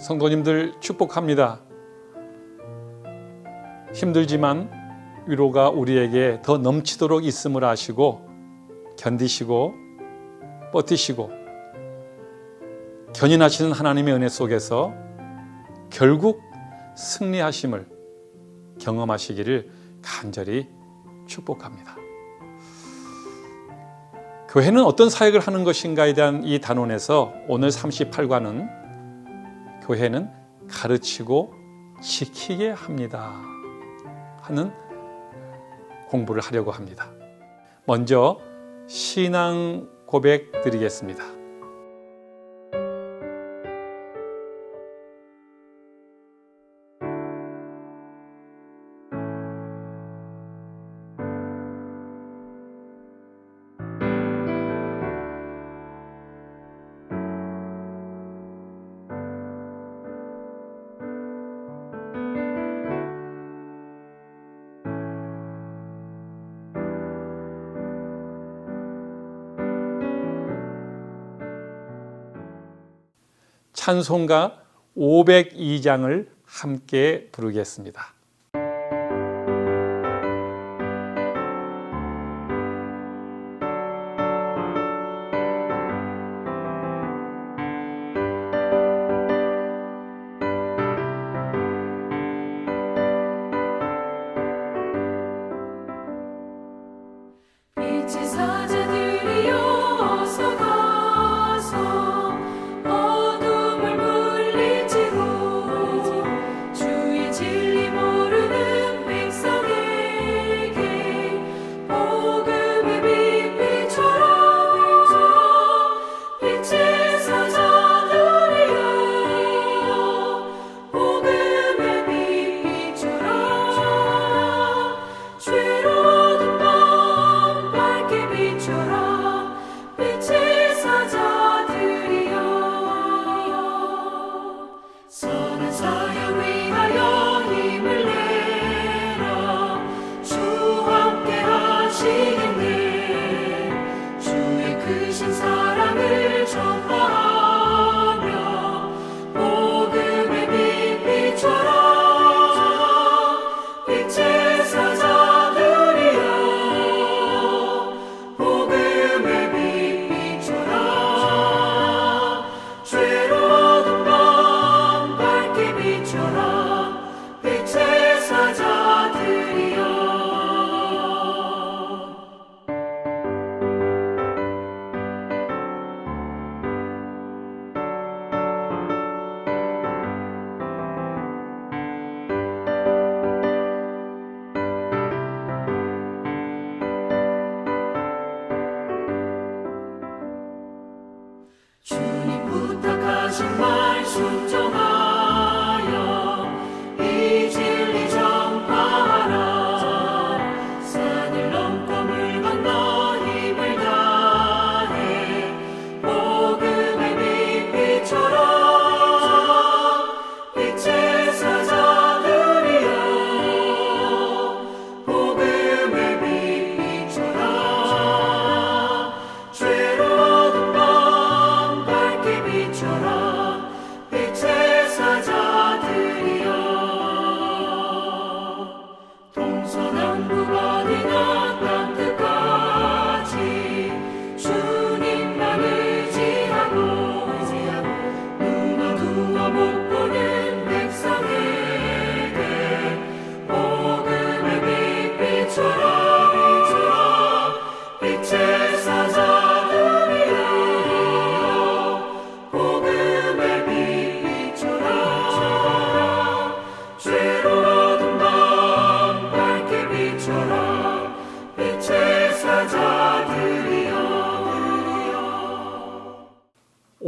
성도님들 축복합니다. 힘들지만 위로가 우리에게 더 넘치도록 있음을 아시고 견디시고 버티시고 견인하시는 하나님의 은혜 속에서 결국 승리하심을 경험하시기를 간절히 축복합니다. 교회는 어떤 사역을 하는 것인가에 대한 이 단원에서 오늘 38과는 교회는 가르치고 지키게 합니다 하는 공부를 하려고 합니다. 먼저 신앙 고백 드리겠습니다. 찬송가 502장을 함께 부르겠습니다.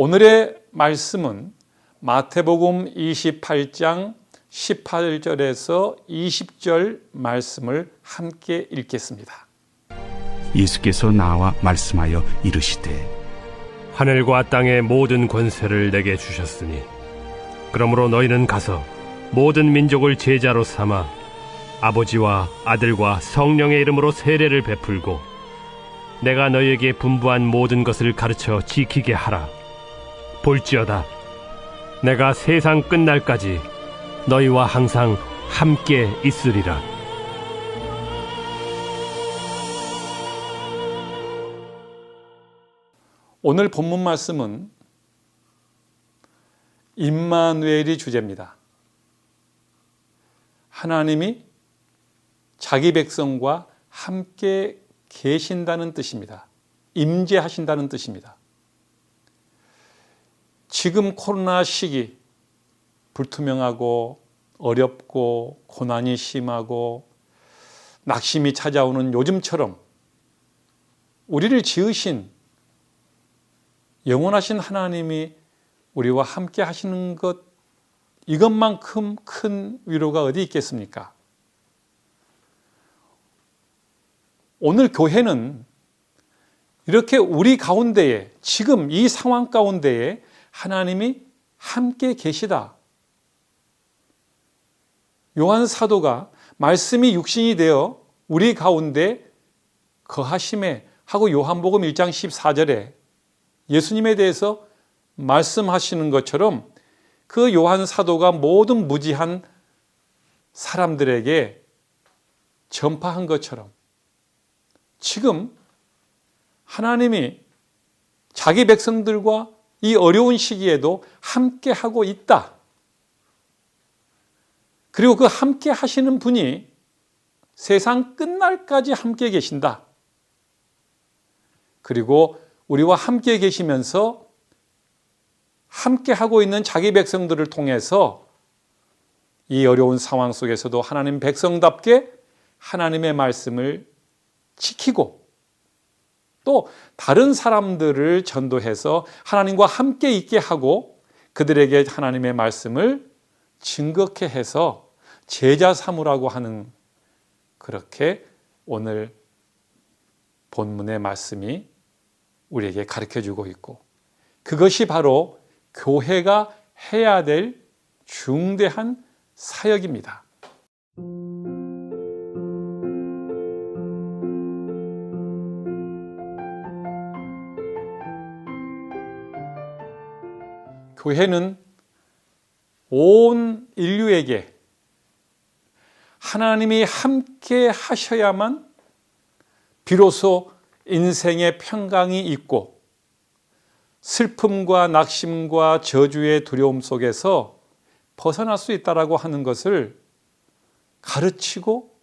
오늘의 말씀은 마태복음 28장 18절에서 20절 말씀을 함께 읽겠습니다. 예수께서 나와 말씀하여 이르시되 하늘과 땅의 모든 권세를 내게 주셨으니 그러므로 너희는 가서 모든 민족을 제자로 삼아 아버지와 아들과 성령의 이름으로 세례를 베풀고 내가 너희에게 분부한 모든 것을 가르쳐 지키게 하라. 볼지어다 내가 세상 끝날까지 너희와 항상 함께 있으리라. 오늘 본문 말씀은 임마누엘이 주제입니다. 하나님이 자기 백성과 함께 계신다는 뜻입니다. 임재하신다는 뜻입니다. 지금 코로나 시기 불투명하고 어렵고 고난이 심하고 낙심이 찾아오는 요즘처럼 우리를 지으신 영원하신 하나님이 우리와 함께 하시는 것, 이것만큼 큰 위로가 어디 있겠습니까? 오늘 교회는 이렇게 우리 가운데에, 지금 이 상황 가운데에 하나님이 함께 계시다. 요한 사도가 말씀이 육신이 되어 우리 가운데 거하심에 하고 요한복음 1장 14절에 예수님에 대해서 말씀하시는 것처럼 그 요한 사도가 모든 무지한 사람들에게 전파한 것처럼 지금 하나님이 자기 백성들과 이 어려운 시기에도 함께 하고 있다. 그리고 그 함께 하시는 분이 세상 끝날까지 함께 계신다. 그리고 우리와 함께 계시면서 함께 하고 있는 자기 백성들을 통해서 이 어려운 상황 속에서도 하나님 백성답게 하나님의 말씀을 지키고 또 다른 사람들을 전도해서 하나님과 함께 있게 하고 그들에게 하나님의 말씀을 증거케 해서 제자 삼으라고 하는, 그렇게 오늘 본문의 말씀이 우리에게 가르쳐주고 있고, 그것이 바로 교회가 해야 될 중대한 사역입니다. 교회는 온 인류에게 하나님이 함께 하셔야만 비로소 인생의 평강이 있고 슬픔과 낙심과 저주의 두려움 속에서 벗어날 수 있다라고 하는 것을 가르치고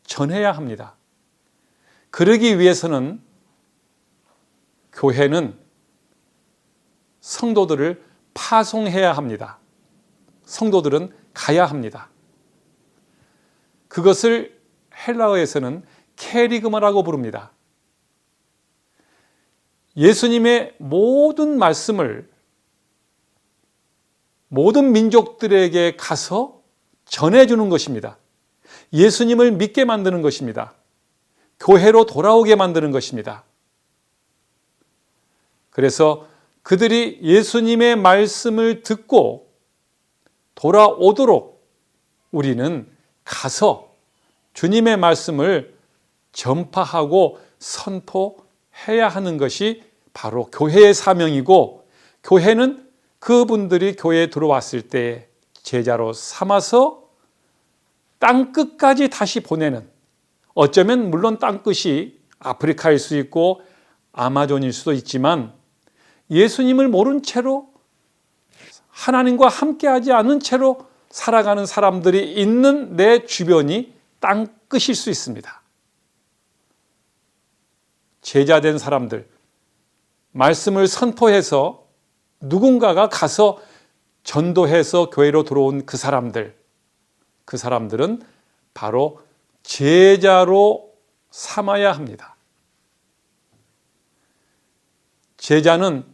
전해야 합니다. 그러기 위해서는 교회는 성도들을 파송해야 합니다. 성도들은 가야 합니다. 그것을 헬라어에서는 캐리그마라고 부릅니다. 예수님의 모든 말씀을 모든 민족들에게 가서 전해주는 것입니다. 예수님을 믿게 만드는 것입니다. 교회로 돌아오게 만드는 것입니다. 그래서 그들이 예수님의 말씀을 듣고 돌아오도록 우리는 가서 주님의 말씀을 전파하고 선포해야 하는 것이 바로 교회의 사명이고, 교회는 그분들이 교회에 들어왔을 때 제자로 삼아서 땅끝까지 다시 보내는, 어쩌면 물론 땅끝이 아프리카일 수 있고 아마존일 수도 있지만 예수님을 모른 채로 하나님과 함께하지 않은 채로 살아가는 사람들이 있는 내 주변이 땅끝일 수 있습니다. 제자된 사람들, 말씀을 선포해서 누군가가 가서 전도해서 교회로 들어온 그 사람들은 바로 제자로 삼아야 합니다. 제자는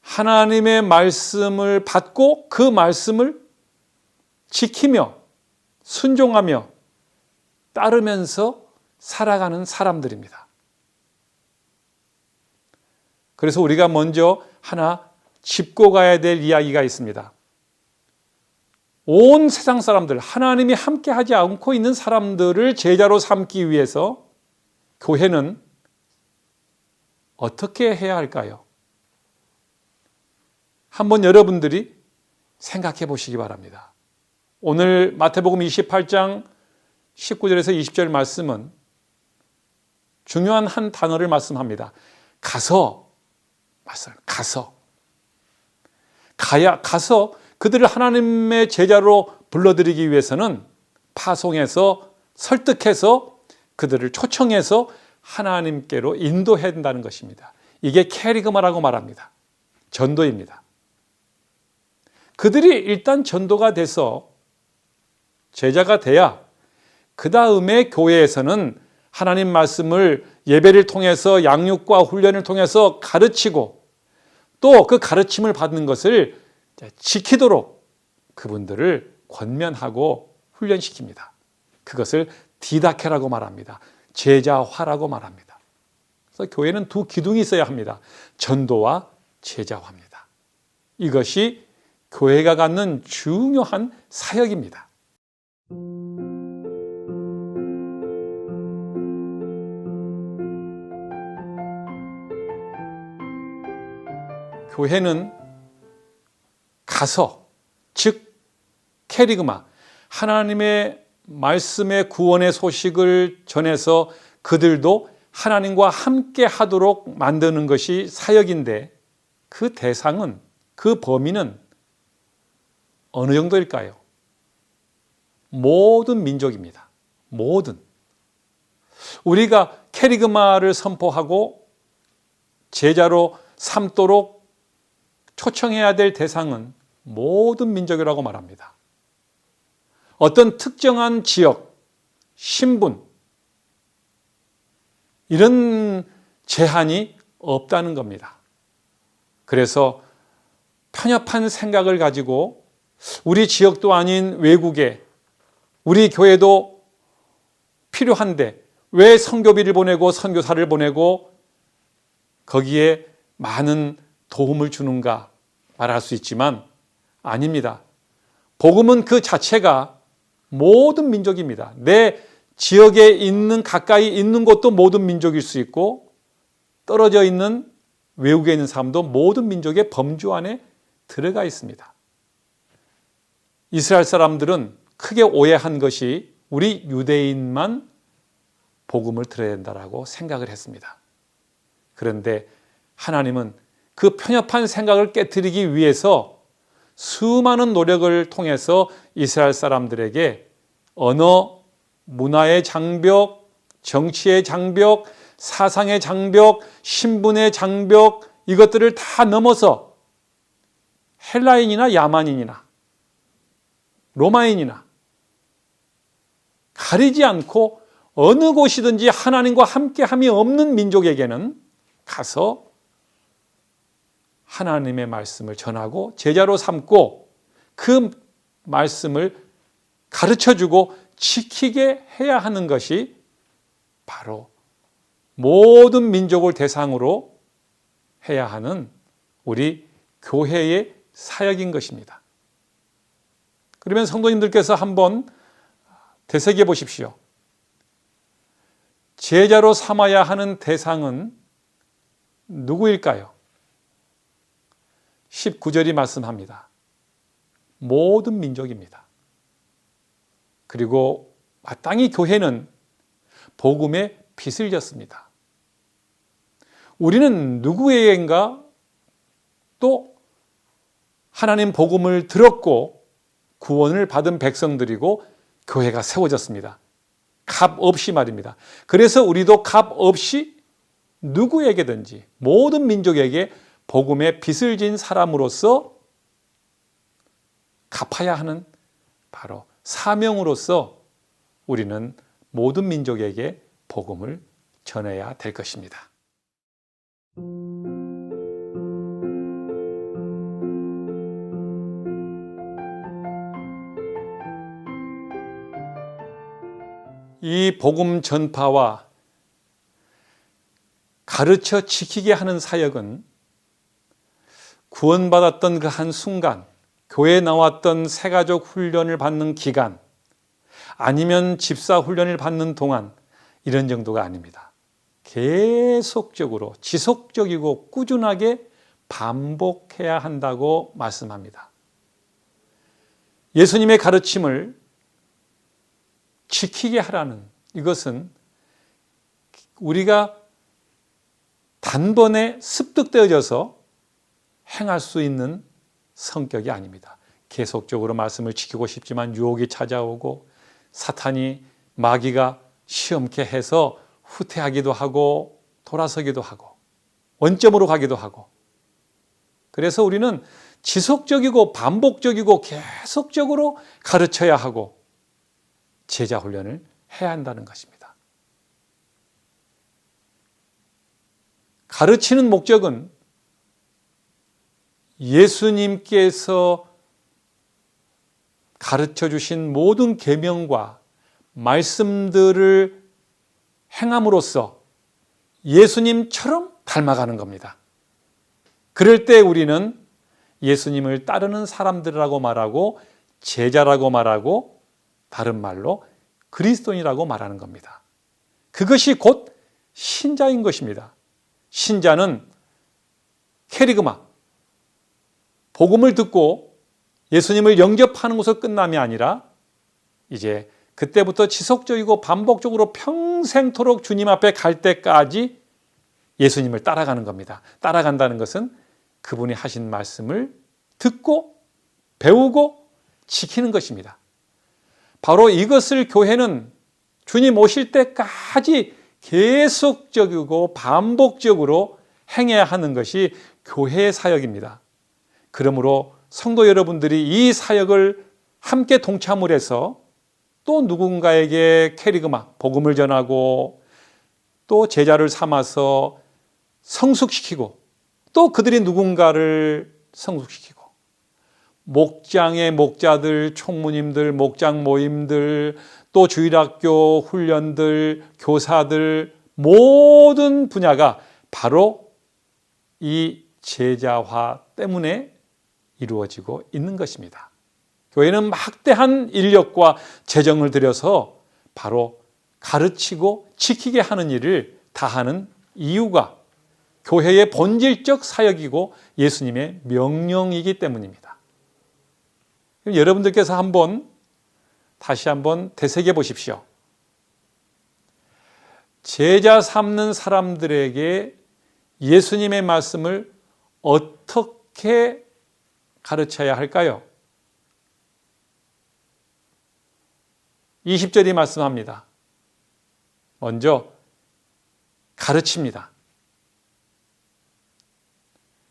하나님의 말씀을 받고 그 말씀을 지키며 순종하며 따르면서 살아가는 사람들입니다. 그래서 우리가 먼저 하나 짚고 가야 될 이야기가 있습니다. 온 세상 사람들, 하나님이 함께 하지 않고 있는 사람들을 제자로 삼기 위해서 교회는 어떻게 해야 할까요? 한번 여러분들이 생각해 보시기 바랍니다. 오늘 마태복음 28장 19절에서 20절 말씀은 중요한 한 단어를 말씀합니다. 가서 그들을 하나님의 제자로 불러들이기 위해서는 파송해서 설득해서 그들을 초청해서 하나님께로 인도해야 된다는 것입니다. 이게 캐리그마라고 말합니다. 전도입니다. 그들이 일단 전도가 돼서 제자가 돼야 그 다음에 교회에서는 하나님 말씀을 예배를 통해서 양육과 훈련을 통해서 가르치고 또 그 가르침을 받는 것을 지키도록 그분들을 권면하고 훈련시킵니다. 그것을 디다케라고 말합니다. 제자화라고 말합니다. 그래서 교회는 두 기둥이 있어야 합니다. 전도와 제자화입니다. 이것이 교회가 갖는 중요한 사역입니다. 교회는 가서, 즉 캐리그마, 하나님의 말씀의 구원의 소식을 전해서 그들도 하나님과 함께 하도록 만드는 것이 사역인데 그 대상은, 그 범위는 어느 정도일까요? 모든 민족입니다. 모든. 우리가 캐리그마를 선포하고 제자로 삼도록 초청해야 될 대상은 모든 민족이라고 말합니다. 어떤 특정한 지역, 신분, 이런 제한이 없다는 겁니다. 그래서 편협한 생각을 가지고 우리 지역도 아닌 외국에 우리 교회도 필요한데 왜 선교비를 보내고 선교사를 보내고 거기에 많은 도움을 주는가 말할 수 있지만 아닙니다. 복음은 그 자체가 모든 민족입니다. 내 지역에 있는, 가까이 있는 곳도 모든 민족일 수 있고 떨어져 있는 외국에 있는 사람도 모든 민족의 범주 안에 들어가 있습니다. 이스라엘 사람들은 크게 오해한 것이 우리 유대인만 복음을 들어야 된다라고 생각을 했습니다. 그런데 하나님은 그 편협한 생각을 깨트리기 위해서 수많은 노력을 통해서 이스라엘 사람들에게 언어, 문화의 장벽, 정치의 장벽, 사상의 장벽, 신분의 장벽, 이것들을 다 넘어서 헬라인이나 야만인이나 로마인이나 가리지 않고 어느 곳이든지 하나님과 함께함이 없는 민족에게는 가서 하나님의 말씀을 전하고 제자로 삼고 그 말씀을 가르쳐주고 지키게 해야 하는 것이 바로 모든 민족을 대상으로 해야 하는 우리 교회의 사역인 것입니다. 그러면 성도님들께서 한번 되새겨 보십시오. 제자로 삼아야 하는 대상은 누구일까요? 19절이 말씀합니다. 모든 민족입니다. 그리고 마땅히 교회는 복음의 빛을 졌습니다. 우리는 누구에게인가 또 하나님 복음을 들었고 구원을 받은 백성들이고 교회가 세워졌습니다. 값 없이 말입니다. 그래서 우리도 값 없이 누구에게든지 모든 민족에게 복음의 빛을 진 사람으로서 갚아야 하는 바로 사명으로서 우리는 모든 민족에게 복음을 전해야 될 것입니다. 이 복음 전파와 가르쳐 지키게 하는 사역은 구원받았던 그 한 순간 교회에 나왔던 새가족 훈련을 받는 기간, 아니면 집사 훈련을 받는 동안, 이런 정도가 아닙니다. 계속적으로 지속적이고 꾸준하게 반복해야 한다고 말씀합니다. 예수님의 가르침을 지키게 하라는, 이것은 우리가 단번에 습득되어져서 행할 수 있는 성격이 아닙니다. 계속적으로 말씀을 지키고 싶지만 유혹이 찾아오고 사탄이, 마귀가 시험케 해서 후퇴하기도 하고 돌아서기도 하고 원점으로 가기도 하고, 그래서 우리는 지속적이고 반복적이고 계속적으로 가르쳐야 하고 제자 훈련을 해야 한다는 것입니다. 가르치는 목적은 예수님께서 가르쳐 주신 모든 계명과 말씀들을 행함으로써 예수님처럼 닮아가는 겁니다. 그럴 때 우리는 예수님을 따르는 사람들이라고 말하고 제자라고 말하고 다른 말로 그리스도인이라고 말하는 겁니다. 그것이 곧 신자인 것입니다. 신자는 캐리그마, 복음을 듣고 예수님을 영접하는 것으로 끝남이 아니라 이제 그때부터 지속적이고 반복적으로 평생토록 주님 앞에 갈 때까지 예수님을 따라가는 겁니다. 따라간다는 것은 그분이 하신 말씀을 듣고 배우고 지키는 것입니다. 바로 이것을 교회는 주님 오실 때까지 계속적이고 반복적으로 행해야 하는 것이 교회의 사역입니다. 그러므로 성도 여러분들이 이 사역을 함께 동참을 해서 또 누군가에게 캐리그마, 복음을 전하고 또 제자를 삼아서 성숙시키고 또 그들이 누군가를 성숙시키고, 목장의 목자들, 총무님들, 목장 모임들, 또 주일학교 훈련들, 교사들, 모든 분야가 바로 이 제자화 때문에 이루어지고 있는 것입니다. 교회는 막대한 인력과 재정을 들여서 바로 가르치고 지키게 하는 일을 다하는 이유가 교회의 본질적 사역이고 예수님의 명령이기 때문입니다. 여러분들께서 다시 한번 되새겨 보십시오. 제자 삼는 사람들에게 예수님의 말씀을 어떻게 가르쳐야 할까요? 20절이 말씀합니다. 먼저 가르칩니다.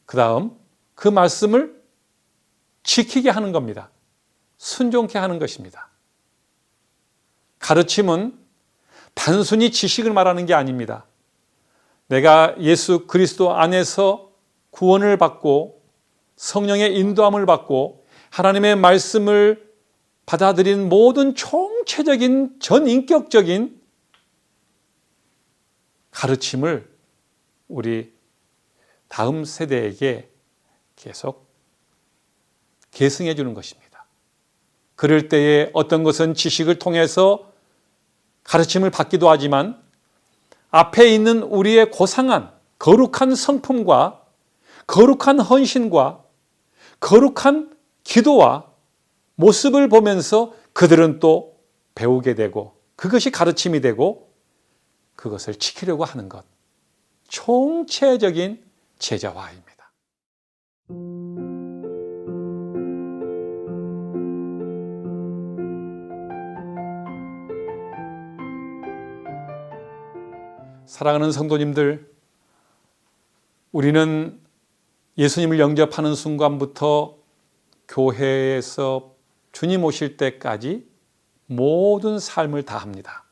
그 다음 그 말씀을 지키게 하는 겁니다. 순종케 하는 것입니다. 가르침은 단순히 지식을 말하는 게 아닙니다. 내가 예수 그리스도 안에서 구원을 받고 성령의 인도함을 받고 하나님의 말씀을 받아들인 모든 총체적인 전인격적인 가르침을 우리 다음 세대에게 계속 계승해 주는 것입니다. 그럴 때에 어떤 것은 지식을 통해서 가르침을 받기도 하지만 앞에 있는 우리의 고상한 거룩한 성품과 거룩한 헌신과 거룩한 기도와 모습을 보면서 그들은 또 배우게 되고 그것이 가르침이 되고 그것을 지키려고 하는 것, 총체적인 제자화입니다. 사랑하는 성도님들, 우리는 예수님을 영접하는 순간부터 교회에서 주님 오실 때까지 모든 삶을 다합니다.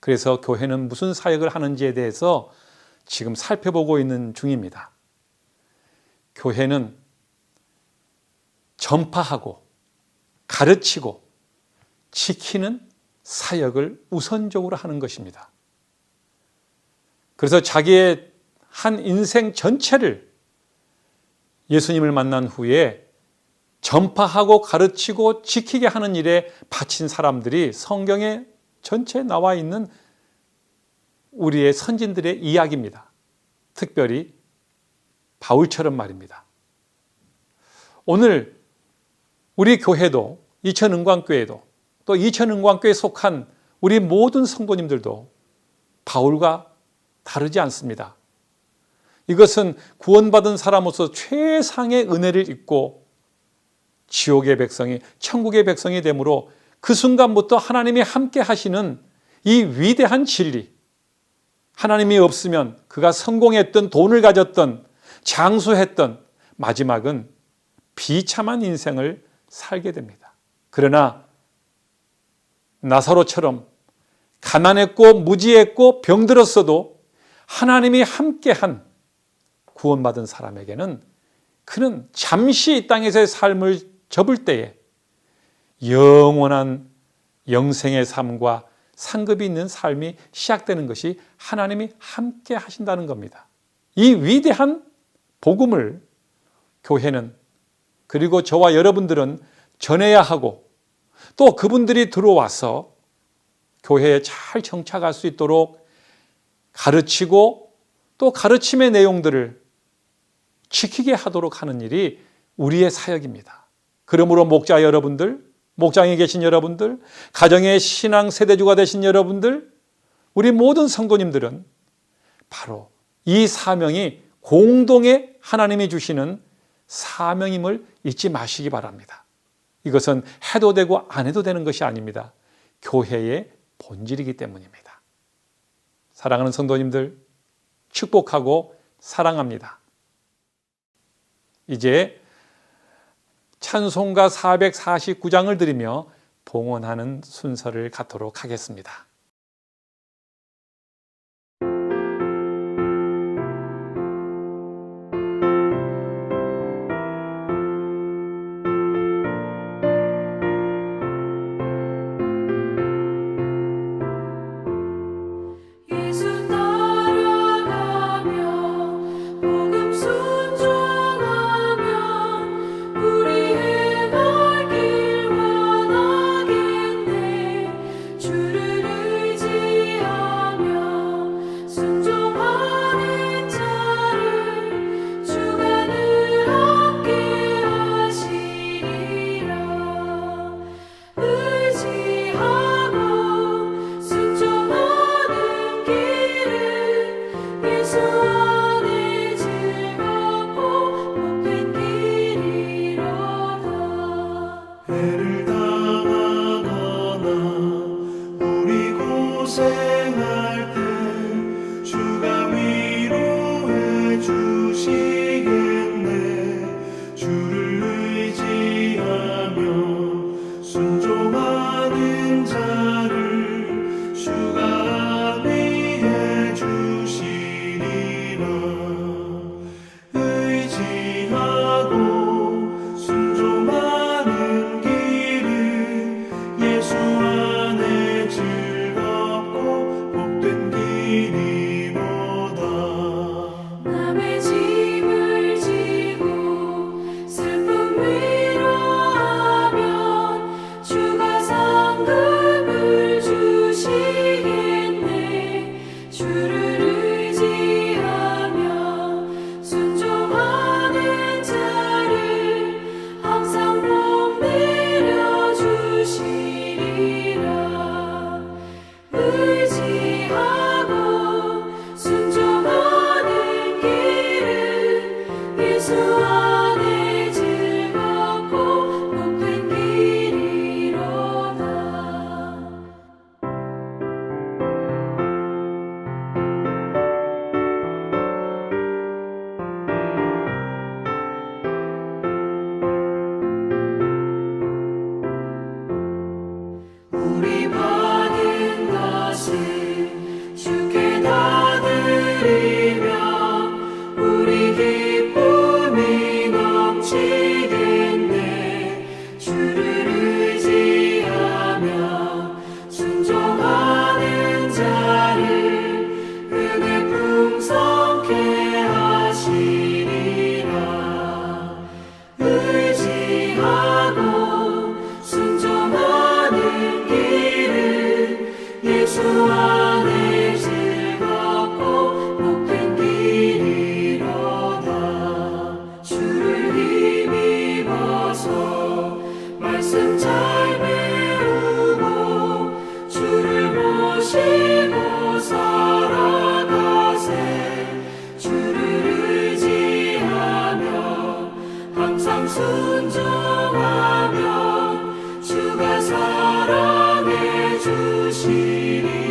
그래서 교회는 무슨 사역을 하는지에 대해서 지금 살펴보고 있는 중입니다. 교회는 전파하고 가르치고 지키는 사역을 우선적으로 하는 것입니다. 그래서 자기의 한 인생 전체를 예수님을 만난 후에 전파하고 가르치고 지키게 하는 일에 바친 사람들이 성경에 전체에 나와 있는 우리의 선진들의 이야기입니다. 특별히 바울처럼 말입니다. 오늘 우리 교회도 이천은광교회도 또 이천은광교회에 속한 우리 모든 성도님들도 바울과 다르지 않습니다. 이것은 구원받은 사람으로서 최상의 은혜를 입고 지옥의 백성이 천국의 백성이 되므로 그 순간부터 하나님이 함께 하시는 이 위대한 진리, 하나님이 없으면 그가 성공했던, 돈을 가졌던, 장수했던 마지막은 비참한 인생을 살게 됩니다. 그러나 나사로처럼 가난했고 무지했고 병들었어도 하나님이 함께한 구원받은 사람에게는 그는 잠시 이 땅에서의 삶을 접을 때에 영원한 영생의 삶과 상급이 있는 삶이 시작되는 것이 하나님이 함께 하신다는 겁니다. 이 위대한 복음을 교회는, 그리고 저와 여러분들은 전해야 하고, 또 그분들이 들어와서 교회에 잘 정착할 수 있도록 가르치고 또 가르침의 내용들을 지키게 하도록 하는 일이 우리의 사역입니다. 그러므로 목자 여러분들, 목장에 계신 여러분들, 가정의 신앙 세대주가 되신 여러분들, 우리 모든 성도님들은 바로 이 사명이 공동의 하나님이 주시는 사명임을 잊지 마시기 바랍니다. 이것은 해도 되고 안 해도 되는 것이 아닙니다. 교회의 본질이기 때문입니다. 사랑하는 성도님들, 축복하고 사랑합니다. 이제 찬송가 449장을 드리며 봉헌하는 순서를 갖도록 하겠습니다. 주를 살아가세. 주를 의지하며 항상 순종하며 주가 사랑해 주시리.